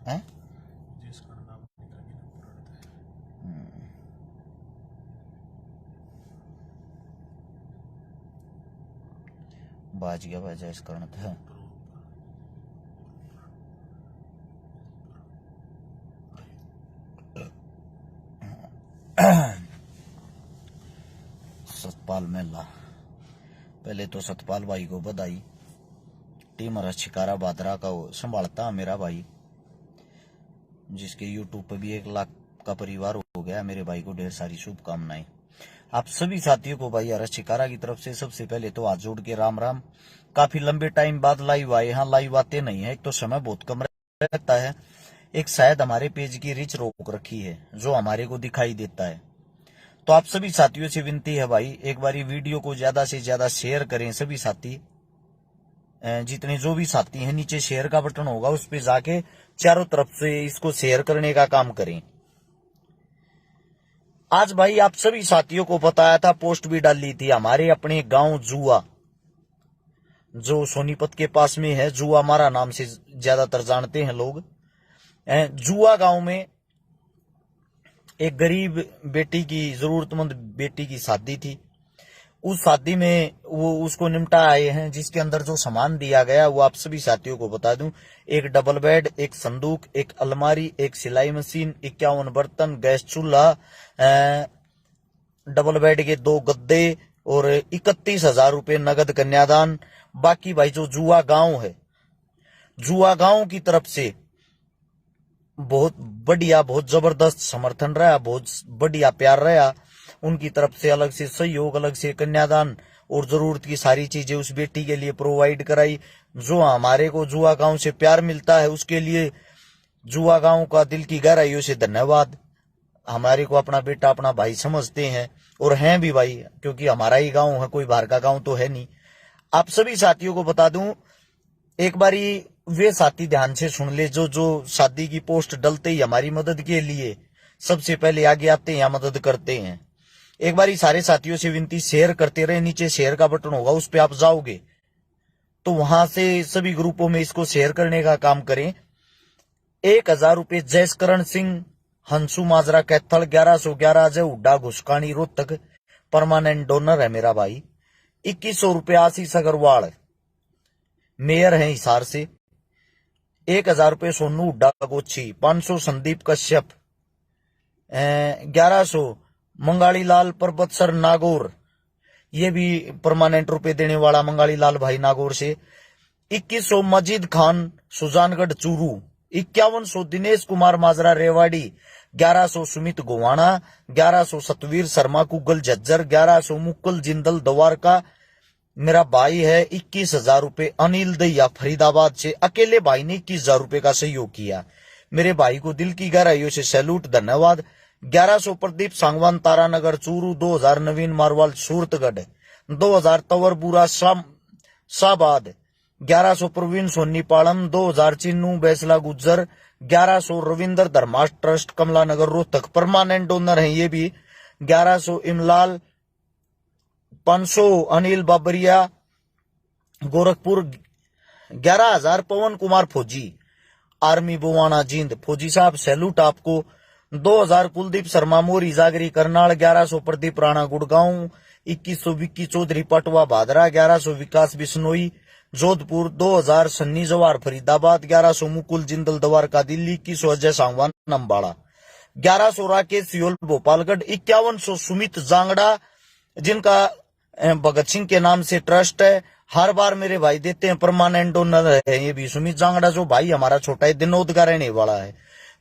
हैं? बाज गया भाई जैस करण था। सतपाल मेला, पहले तो सतपाल भाई को बधाई। टीम शिकारा बादरा का वो संभालता मेरा भाई, जिसके यूट्यूब पर भी 1 लाख का परिवार हो गया। मेरे भाई को ढेर सारी शुभकामनाएं। आप सभी साथियों को भाई हर्ष शिकारा की तरफ से सबसे पहले तो हाथ जोड़ के राम राम। काफी लंबे टाइम बाद लाइव आए। यहाँ लाइव आते नहीं है, एक तो समय बहुत कम रहता है, एक शायद हमारे पेज की रीच रोक रखी है जो हमारे को दिखाई देता है। तो आप सभी साथियों से विनती है भाई, एक बारी वीडियो को ज्यादा से ज्यादा शेयर करें। सभी साथी, जितने जो भी साथी हैं, नीचे शेयर का बटन होगा, उस पे जाके चारों तरफ से इसको शेयर करने का काम करें। आज भाई आप सभी साथियों को बताया था, पोस्ट भी डाली थी, हमारे अपने गांव जुआ जो सोनीपत के पास में है, जुआ हमारा नाम से ज्यादातर जानते हैं लोग। जुआ गांव में एक गरीब बेटी की, जरूरतमंद बेटी की शादी थी। उस शादी में वो उसको निपटा आए हैं, जिसके अंदर जो सामान दिया गया वो आप सभी साथियों को बता दूं। एक डबल बेड, एक संदूक, एक अलमारी, एक सिलाई मशीन, 51 बर्तन, गैस चूल्हा, डबल बेड के 2 गद्दे और 31,000 रुपए नगद कन्यादान। बाकी भाई जो जुआ गांव है, जुआ गांव की तरफ से बहुत बढ़िया, बहुत जबरदस्त समर्थन रहा, बहुत बढ़िया प्यार रहा। उनकी तरफ से अलग से सहयोग, अलग से कन्यादान और जरूरत की सारी चीजें उस बेटी के लिए प्रोवाइड कराई। जो हमारे को जुआ गांव से प्यार मिलता है, उसके लिए जुआ गांव का दिल की गहराइयों से धन्यवाद। हमारे को अपना बेटा, अपना भाई समझते हैं और हैं भी भाई, क्योंकि हमारा ही गांव है, कोई बाहर का गांव तो है नहीं। आप सभी साथियों को बता दूं, एक बारी वे साथी ध्यान से सुन ले जो जो शादी की पोस्ट डलते ही हमारी मदद के लिए सबसे पहले आगे आते हैं या मदद करते हैं। एक बारी सारे साथियों से विनती, शेयर करते रहे। नीचे शेयर का बटन होगा, उस पे आप जाओगे तो वहां से सभी ग्रुपों में इसको शेयर करने का काम करें। 1,000 रुपए जयकरण सिंह, हंसू माजरा कैथल, 1111 अजय हुड्डा घुसकानी रोहतक, परमानेंट डोनर है मेरा भाई। 2100 रुपए आशीष अग्रवाल, मेयर है हिसार से। 1,000 रुपए सोनू हुड्डा गोची, 500 संदीप कश्यप, 1100 मंगाली लाल पर्वत सर नागौर, ये भी परमानेंट रुपए देने वाला मंगाली लाल भाई नागौर से। 2100 मजीद खान सुजानगढ़ चूरू, 5100 दिनेश कुमार माजरा रेवाड़ी, 1100 सुमित गोवाना, 1100 सतवीर शर्मा कुगल झज्जर, 1100 मुकुल जिंदल द्वारका, मेरा भाई है। 21,000 रुपए अनिल दैया फरीदाबाद से, अकेले भाई ने 21,000 रुपए का सहयोग किया। मेरे भाई को दिल की गहराइयों से सैल्यूट, धन्यवाद। 1100 प्रदीप सांगवान तारानगर चूरू, 2000 नवीन मारवाल सूरतगढ़, 2000 तवरपुरा शाहबाद, 1100 प्रवीण सोनी पालम, 2000 चिन्नू बैसला गुज्जर, 1100 रविंद्र धर्माश ट्रस्ट कमला नगर रोहतक, परमानेंट डोनर है ये भी। 1100 इमलाल, 500 अनिल बाबरिया गोरखपुर, 11,000 पवन कुमार फौजी आर्मी बोवाना जींद, फौजी साहब सैल्यूट आपको। 2,000 कुलदीप शर्मा मोरी जागरी करनाल, 1100 प्रदीप राणा गुड़गांव, 2100 विक्की चौधरी पटवा भादरा, 1100 विकास बिश्नोई जोधपुर, 2000 सन्नी जवार फरीदाबाद, 1100 मुकुल जिंदल द्वारका दिल्ली, 2100 अजय सांगवान अम्बाड़ा, 1100 राकेश सियोल भोपालगढ़, 5100 सुमित जांगड़ा, जिनका भगत सिंह के नाम से ट्रस्ट है। हर बार मेरे भाई देते हैं, परमानेंट डोनर है ये भी। सुमित जांगड़ा जो भाई हमारा छोटा है, दिनोद का रहने वाला है।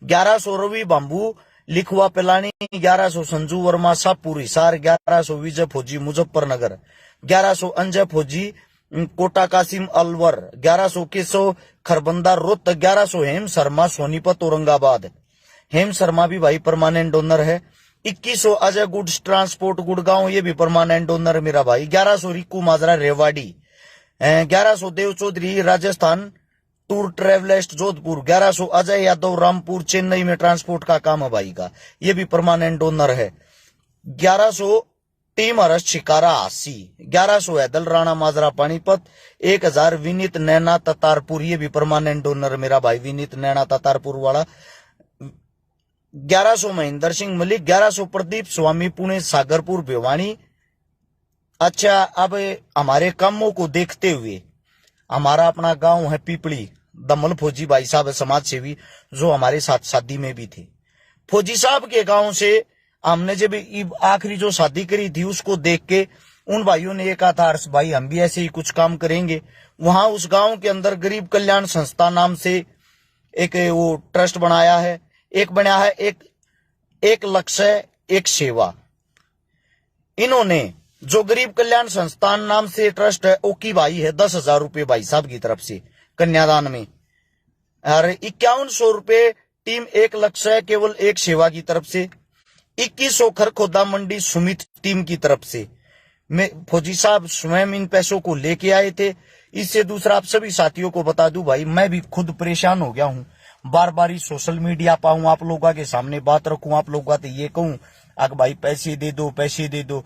1100 रवि बाम्बू लिखवा पिलानी, 1100 संजू वर्मा शाहपुर हिसार, 1100 विजय फौजी मुजफ्फरनगर, 1100 अंजय फौजी कोटा कासिम अलवर, 1100 केशव खरबंदा रोहतक, 1100 हेम शर्मा सोनीपत औरंगाबाद, हेम शर्मा भी भाई परमानेंट डोनर है। 2100 अजय गुड्स ट्रांसपोर्ट गुड़गांव, ये भी परमानेंट डोनर मेरा भाई। 1100 रिकू माजरा रेवाड़ी, 1100 देव चौधरी राजस्थान टूर ट्रेवलिस्ट जोधपुर, 1100 अजय यादव रामपुर चेन्नई में ट्रांसपोर्ट का काम है भाई का, ये भी परमानेंट डोनर है। 1100 टीम हर्ष शिकारा 80, 1100 है दल राणा माजरा पानीपत, 1000 विनीत नैना ततारपुर, ये भी परमानेंट डोनर मेरा भाई विनीत नैना ततारपुर वाला, 1100 महेंद्र सिंह मलिक, 1100 प्रदीप स्वामी पुणे सागरपुर भिवानी। अच्छा, अब हमारे कामों को देखते हुए हमारा अपना गांव है पीपली, दमल फौजी भाई साहब समाज सेवी जो हमारे साथ शादी में भी थे, फौजी साहब के गांव से हमने जब आखिरी जो शादी करी थी उसको देख के उन भाइयों ने ये कहा था हर्ष भाई हम भी ऐसे ही कुछ काम करेंगे। वहां उस गांव के अंदर गरीब कल्याण संस्था नाम से एक वो ट्रस्ट बनाया है, एक बनाया है एक लक्ष्य एक सेवा। इन्होंने जो गरीब कल्याण संस्थान नाम से ट्रस्ट है ओकी भाई है 10,000 रुपये भाई साहब की तरफ से कन्यादान में, और 5100 रुपये टीम एक लक्ष्य केवल एक सेवा की तरफ से, 2100 खरखोदा मंडी सुमित टीम की तरफ से। मैं फौजी साहब स्वयं इन पैसों को लेके आए थे। इससे दूसरा आप सभी साथियों को बता दूं भाई, मैं भी खुद परेशान हो गया हूं, बार बार ही सोशल मीडिया पाऊं आप लोगों के सामने बात रखूं, आप लोगों को ये कहूं अगर भाई पैसे दे दो पैसे दे दो।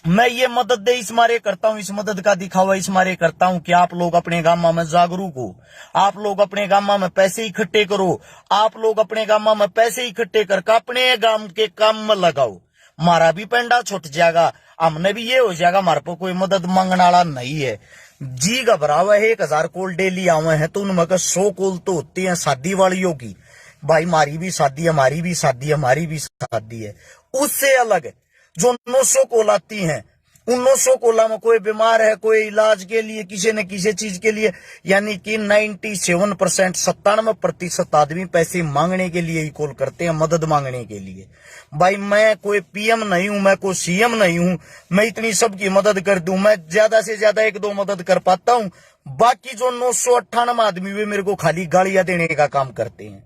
मैं ये मदद दे इस मारे करता हूं, इस मदद का दिखावा इस मारे करता हूं कि आप लोग अपने गांव में जागरूक हो, आप लोग अपने गांव में पैसे इकट्ठे करो, आप लोग अपने गांव में पैसे इकट्ठे करके अपने गांव के काम में लगाओ, हमारा भी पेंडा छुट जाएगा, हमने भी ये हो जाएगा, हमारे को कोई मदद मांगने वाला नहीं है। जी घबरावा है 1000 कॉल डेली आवे हैं तो उनमें 100 कॉल तो होती है शादी वालियों की, भाई हमारी भी शादी है, हमारी भी शादी है, हमारी भी शादी है। उससे अलग जो 900 कॉल आती हैं, उन 900 कॉल में कोई बीमार है, कोई इलाज के लिए किसी न किसी चीज के लिए, यानी कि 97% 97% आदमी पैसे मांगने के लिए ही कॉल करते हैं, मदद मांगने के लिए। भाई मैं कोई पीएम नहीं हूं, मैं कोई सीएम नहीं हूं, मैं इतनी सबकी मदद कर दूं, मैं ज्यादा से ज्यादा 1-2 मदद कर पाता हूं, बाकी जो 998 आदमी वे मेरे को खाली गालियां देने का काम करते हैं।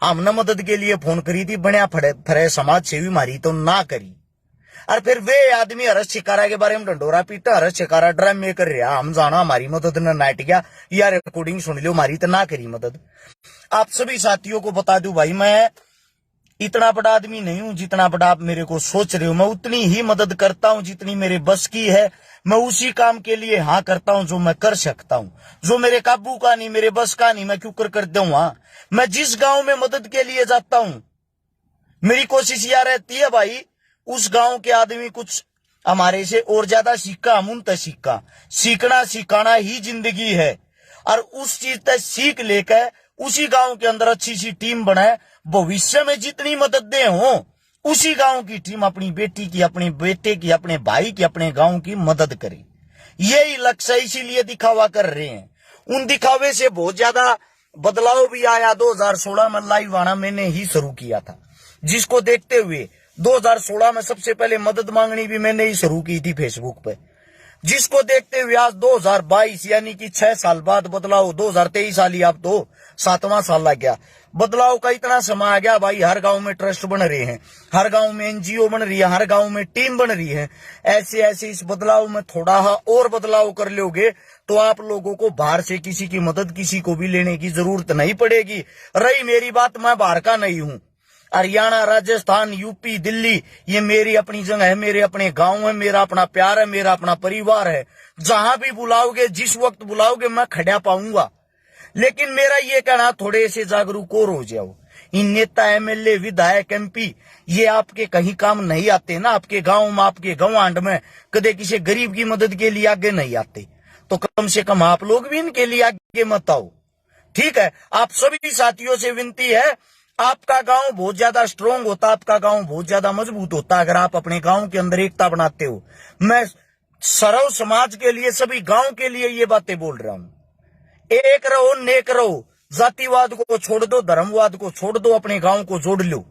हमने मदद के लिए फोन करी थी, बढ़िया फरे समाज सेवी मारी तो ना करी, और फिर वे आदमी हर्ष शिकारा के बारे में ढंडोरा पीटा, हर्ष शिकारा ड्रामे कर रहा, हम जाना हमारी मदद न नाट गया, यार रिकॉर्डिंग सुन लो हमारी तो ना करी मदद। आप सभी साथियों को बता दूं भाई, मैं इतना बड़ा आदमी नहीं हूं जितना बड़ा आप मेरे को सोच रहे हो, मैं उतनी ही मदद करता हूं जितनी मेरे बस की है, मैं उसी काम के लिए हाँ करता हूं जो मैं कर सकता हूं, जो मेरे काबू का नहीं, मेरे बस का नहीं, मैं क्यों कर दूंगा। मैं जिस गांव में मदद के लिए जाता हूं मेरी कोशिश यह रहती है भाई उस गांव के आदमी कुछ हमारे से और ज्यादा सीखा, हम उन तक सीखा, सीखना सिखाना ही जिंदगी है, और उस चीज तक सीख लेकर उसी गांव के अंदर अच्छी सी टीम बनाए, भविष्य में जितनी मदद दे हो उसी गांव की टीम अपनी बेटी की, अपने बेटे की, अपने भाई की, अपने गांव की मदद करे। यही लक्ष्य इसीलिए दिखावा कर रहे हैं। उन दिखावे से बहुत ज्यादा बदलाव भी आया। 2016 में लाइव आना मैंने ही शुरू किया था, जिसको देखते हुए 2016 में सबसे पहले मदद मांगनी भी मैंने ही शुरू की थी फेसबुक पे, जिसको देखते हुए आज 2022 यानी कि 6 साल बाद बदलाव, 2023 साल ही अब तो 7वां साल लग गया, बदलाव का इतना समय आ गया भाई। हर गांव में ट्रस्ट बन रहे हैं, हर गांव में एनजीओ बन रही है, हर गांव में टीम बन रही है। ऐसे ऐसे इस बदलाव में थोड़ा और बदलाव कर लोगे तो आप लोगों को बाहर से किसी की मदद किसी को भी लेने की जरूरत नहीं पड़ेगी। रही मेरी बात, मैं बाहर का नहीं हूं, हरियाणा, राजस्थान, यूपी, दिल्ली ये मेरी अपनी जगह है, मेरे अपने गांव है, मेरा अपना प्यार है, मेरा अपना परिवार है। जहां भी बुलाओगे, जिस वक्त बुलाओगे मैं खड़ा पाऊंगा। लेकिन मेरा ये कहना, थोड़े से जागरूक और हो जाओ। इन नेता, एमएलए, विधायक, एमपी ये आपके कहीं काम नहीं आते ना, आपके गांव में, आपके गवांड में कदे किसी गरीब की मदद के लिए आगे नहीं आते, तो कम से कम आप लोग भी इनके लिए आगे मत आओ, ठीक है। आप सभी साथियों से विनती है, आपका गांव बहुत ज्यादा स्ट्रांग होता, आपका गांव बहुत ज्यादा मजबूत होता अगर आप अपने गांव के अंदर एकता बनाते हो। मैं सर्व समाज के लिए, सभी गांव के लिए ये बातें बोल रहा हूं। एक रहो, नेक रहो, जातिवाद को छोड़ दो, धर्मवाद को छोड़ दो, अपने गांव को जोड़ लो।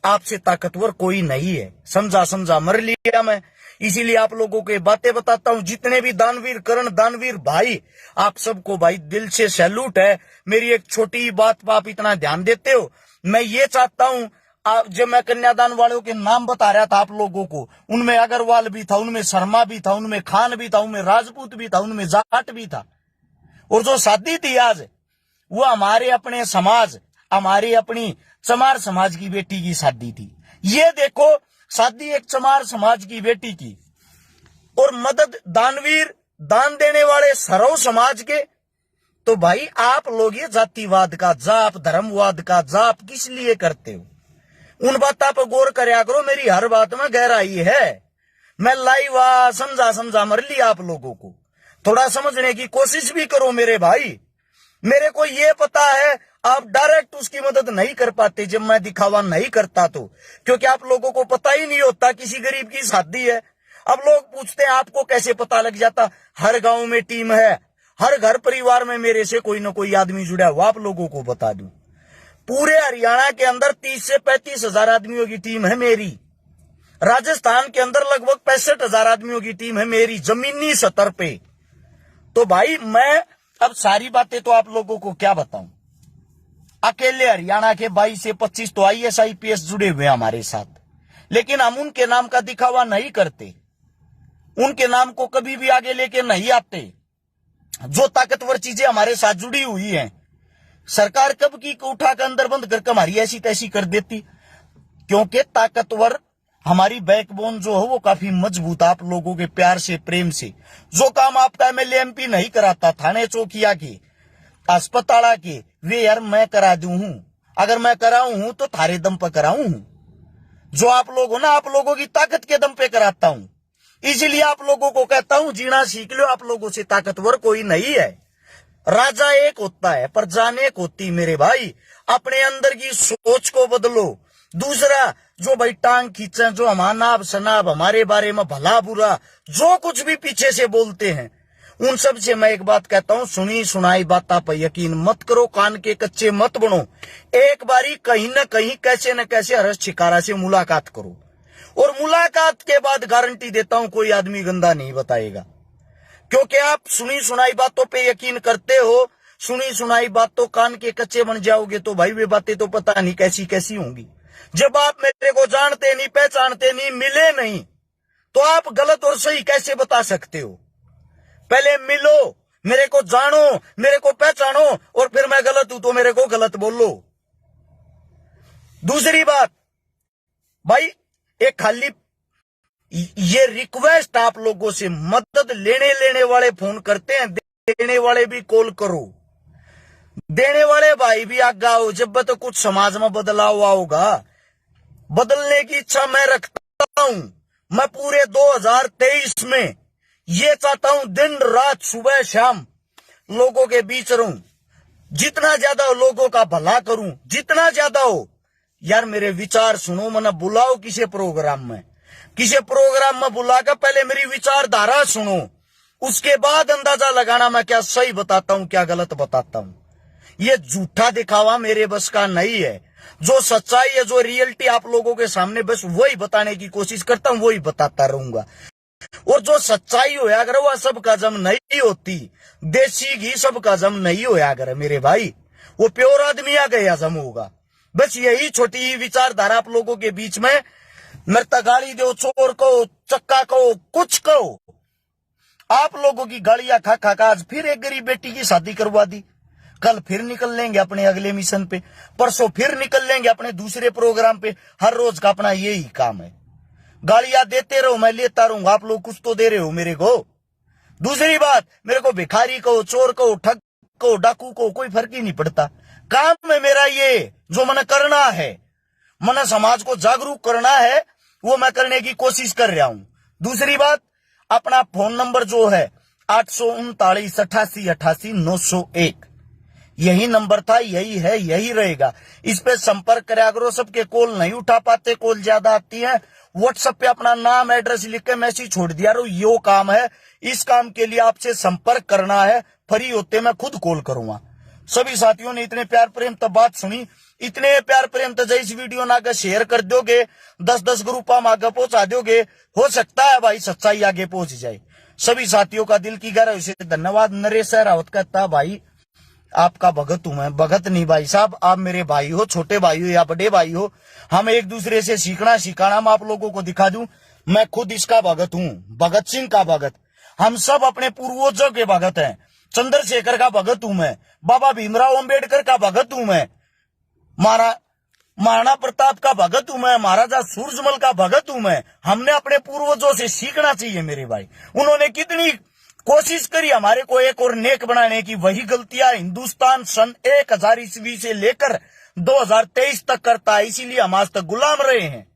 आपसे ताकतवर कोई नहीं है। समझा मर लिया मैं, इसीलिए आप लोगों को बातें बताता हूं। जितने भी दानवीर, करण दानवीर भाई, आप सबको भाई दिल से सैल्यूट है। मेरी एक छोटी बात पर आप इतना ध्यान देते हो। मैं ये चाहता हूं, जब मैं कन्यादान वालों के नाम बता रहा था आप लोगों को, उनमें अग्रवाल भी था, उनमें शर्मा भी था, उनमें खान भी था, उनमें राजपूत भी था, उनमें जाट भी था। और जो शादी थी आज, वो हमारे अपने समाज, हमारी अपनी चमार समाज की बेटी की शादी थी। ये देखो, शादी एक चमार समाज की बेटी की, और मदद दानवीर दान देने वाले सरव समाज के। तो भाई आप लोग ये जातिवाद का जाप, धर्मवाद का जाप किस लिए करते हो? उन बातों पर गौर करया करो। मेरी हर बात में गहराई है। मैं लाइव समझा मर लिया। आप लोगों को थोड़ा समझने की कोशिश भी करो मेरे भाई। मेरे को ये पता है आप डायरेक्ट उसकी मदद नहीं कर पाते जब मैं दिखावा नहीं करता तो, क्योंकि आप लोगों को पता ही नहीं होता किसी गरीब की शादी है। अब लोग पूछते हैं आपको कैसे पता लग जाता? हर गांव में टीम है, हर घर परिवार में मेरे से कोई ना कोई आदमी जुड़ा है। वो आप लोगों को बता दूं, पूरे हरियाणा के अंदर 30 से 35 हजार आदमियों की टीम है मेरी। राजस्थान के अंदर लगभग 65 हजार आदमियों की टीम है मेरी, जमीनी स्तर पे। तो भाई मैं अब सारी बातें तो आप लोगों को क्या बताऊं। अकेले हरियाणा के 22 से 25 तो IAS IPS जुड़े हुए हमारे साथ, लेकिन हम उनके नाम का दिखावा नहीं करते, उनके नाम को कभी भी आगे लेके नहीं आते। जो ताकतवर चीजें हमारे साथ जुड़ी हुई हैं, सरकार कब की उठा कर अंदर बंद करके हमारी ऐसी तैसी कर देती, क्योंकि ताकतवर हमारी बैकबोन जो है वो काफी मजबूत। आप लोगों के प्यार से, प्रेम से जो काम आपका MLA MP नहीं कराता, थाने चौकिया के, अस्पताल के, वे यार मैं करा दूं हूं। अगर मैं कराऊं हूं तो थारे दम पर कराऊं हूं। जो आप लोग हो ना, आप लोगों की ताकत के दम पे कराता हूं। इसलिए आप लोगों को कहता हूं जीना सीख लो। आप लोगों से ताकतवर कोई नहीं है। राजा एक होता है, प्रजा एक होती। मेरे भाई अपने अंदर की सोच को बदलो। दूसरा, जो भाई टांग खींचे, जो हमारा नाब शनाब हमारे बारे में भला बुरा जो कुछ भी पीछे से बोलते हैं, उन सब से मैं एक बात कहता हूं, सुनी सुनाई बात पर यकीन मत करो, कान के कच्चे मत बनो। एक बारी कहीं न कहीं कैसे न कैसे हर्ष शिकारा से मुलाकात करो, और मुलाकात के बाद गारंटी देता हूं कोई आदमी गंदा नहीं बताएगा। क्योंकि आप सुनी सुनाई बातों पे यकीन करते हो, सुनी सुनाई बातों कान के कच्चे बन जाओगे तो भाई वे बातें तो पता नहीं कैसी कैसी होंगी। जब आप मेरे को जानते नहीं, पहचानते नहीं, मिले नहीं, तो आप गलत और सही कैसे बता सकते हो? पहले मिलो, मेरे को जानो, मेरे को पहचानो, और फिर मैं गलत हूं तो मेरे को गलत बोलो। दूसरी बात भाई, एक खाली ये रिक्वेस्ट आप लोगों से, मदद लेने वाले फोन करते हैं, देने वाले भी कॉल करो। देने वाले भाई भी आगे आओ। जब तो कुछ समाज में बदलाव आओगा, बदलने की इच्छा मैं रखता हूं। मैं पूरे 2023 में ये चाहता हूं दिन रात सुबह शाम लोगों के बीच रहूं, जितना ज्यादा लोगों का भला करूं, जितना ज्यादा हो। यार मेरे विचार सुनो, मना बुलाओ किसी प्रोग्राम में, किसी प्रोग्राम में बुलाकर पहले मेरी विचारधारा सुनो, उसके बाद अंदाजा लगाना मैं क्या सही बताता हूं क्या गलत बताता हूं। ये झूठा दिखावा मेरे बस का नहीं है। जो सच्चाई है, जो रियलिटी आप लोगों के सामने, बस वही बताने की कोशिश करता हूं, वही बताता रहूंगा। और जो सच्चाई होया अगर वह सबका जम नहीं होती, देसी घी सबका जम नहीं होया अगर मेरे भाई, वो प्योर आदमी आ गया जम होगा। बस यही छोटी विचारधारा आप लोगों के बीच में। मरता गाली दो, चोर कहो, चक्का कहो, कुछ कहो, आप लोगों की गालियां खा खा का आज फिर एक गरीब बेटी की शादी करवा दी। कल फिर निकल लेंगे अपने अगले मिशन पे, परसों फिर निकल लेंगे अपने दूसरे प्रोग्राम पे। हर रोज का अपना यही काम है, गालियां देते रहो, मैं लेता रहूंगा, आप लोग कुछ तो दे रहे हो मेरे को। दूसरी बात, मेरे को भिखारी कहो, चोर कहो, ठग कहो, डाकू कहो, कोई फर्क ही नहीं पड़ता। काम है मेरा ये, जो मैंने करना है, मैंने समाज को जागरूक करना है, वो मैं करने की कोशिश कर रहा हूं। दूसरी बात, अपना फोन नंबर जो है 839 88 88 901, यही नंबर था, यही है, यही रहेगा। इस पे संपर्क करा करो। सबके कॉल नहीं उठा पाते, कॉल ज्यादा आती है। व्हाट्सएप पे अपना नाम एड्रेस लिख के मैसेज छोड़ दिया रो, यो काम है, इस काम के लिए आपसे संपर्क करना है, फ्री होते मैं खुद कॉल करूंगा। सभी साथियों ने इतने प्यार प्रेम तब बात सुनी, इतने प्यार प्रेम तो इस वीडियो ना आगे शेयर कर दोगे, 10-10 ग्रुप में आगे पहुंचा दोगे, हो सकता है भाई सच्चाई आगे पहुंच जाए। सभी साथियों का दिल की गहराई से धन्यवाद। नरेश रावत कहता भाई आपका भगत हूं मैं। भगत नहीं भाई साहब, आप मेरे भाई हो, छोटे भाई हो या बड़े भाई हो, हम एक दूसरे से सीखना सिखाना। मैं आप लोगों को दिखा दूं, मैं खुद इसका भगत हूं, भगत सिंह का भगत। हम सब अपने पूर्वजों के भगत हैं। चंद्रशेखर का भगत हूं मैं, बाबा भीमराव अंबेडकर का भगत हूं मैं, मारा महाराणा प्रताप का भगत हूं मैं, महाराजा सूरजमल का भगत हूं मैं। हमने अपने पूर्वजों से सीखना चाहिए मेरे भाई। उन्होंने कितनी कोशिश करी हमारे को एक और नेक बनाने की, वही गलतियां हिंदुस्तान सन 1000 ईस्वी से लेकर 2023 तक करता है, इसीलिए हम आज तक गुलाम रहे हैं।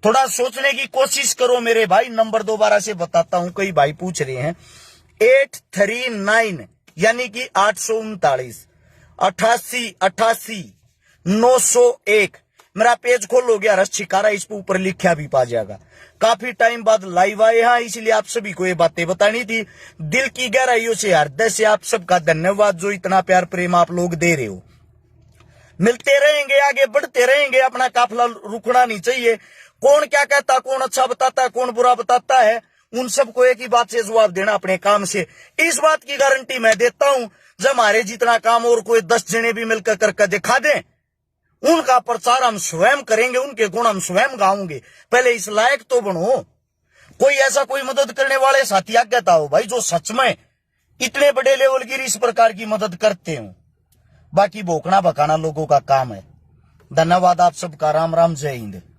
थोड़ा सोचने की कोशिश करो मेरे भाई। नंबर दोबारा से बताता हूं, कई भाई पूछ रहे हैं। 839 यानी कि 839 88 901 मेरा पेज खोलोगे रस छिकारा, इस पे ऊपर लिखा भी पा जाएगा। काफी टाइम बाद लाइव आए हैं, इसलिए आप सभी को ये बातें बतानी थी। दिल की गहराइयों से, हृदय से आप सबका धन्यवाद, जो इतना प्यार प्रेम आप लोग दे रहे हो। मिलते रहेंगे, आगे बढ़ते रहेंगे, अपना काफिला रुकना नहीं चाहिए। कौन क्या कहता, कौन अच्छा बताता है, कौन बुरा बताता है, उन सबको एक ही बात से जवाब देना अपने काम से। इस बात की गारंटी मैं देता हूं, जब हमारे जितना काम और कोई 10 जने भी मिलकर करके दिखा दें, उनका प्रचार हम स्वयं करेंगे, उनके गुण हम स्वयं गाऊंगे। पहले इस लायक तो बनो। कोई ऐसा कोई मदद करने वाले साथी कहता हो भाई, जो सच में इतने बड़े लेवल की इस प्रकार की मदद करते हो। बाकी भोकना भकाना लोगों का काम है। धन्यवाद आप सबका। राम राम, जय हिंद।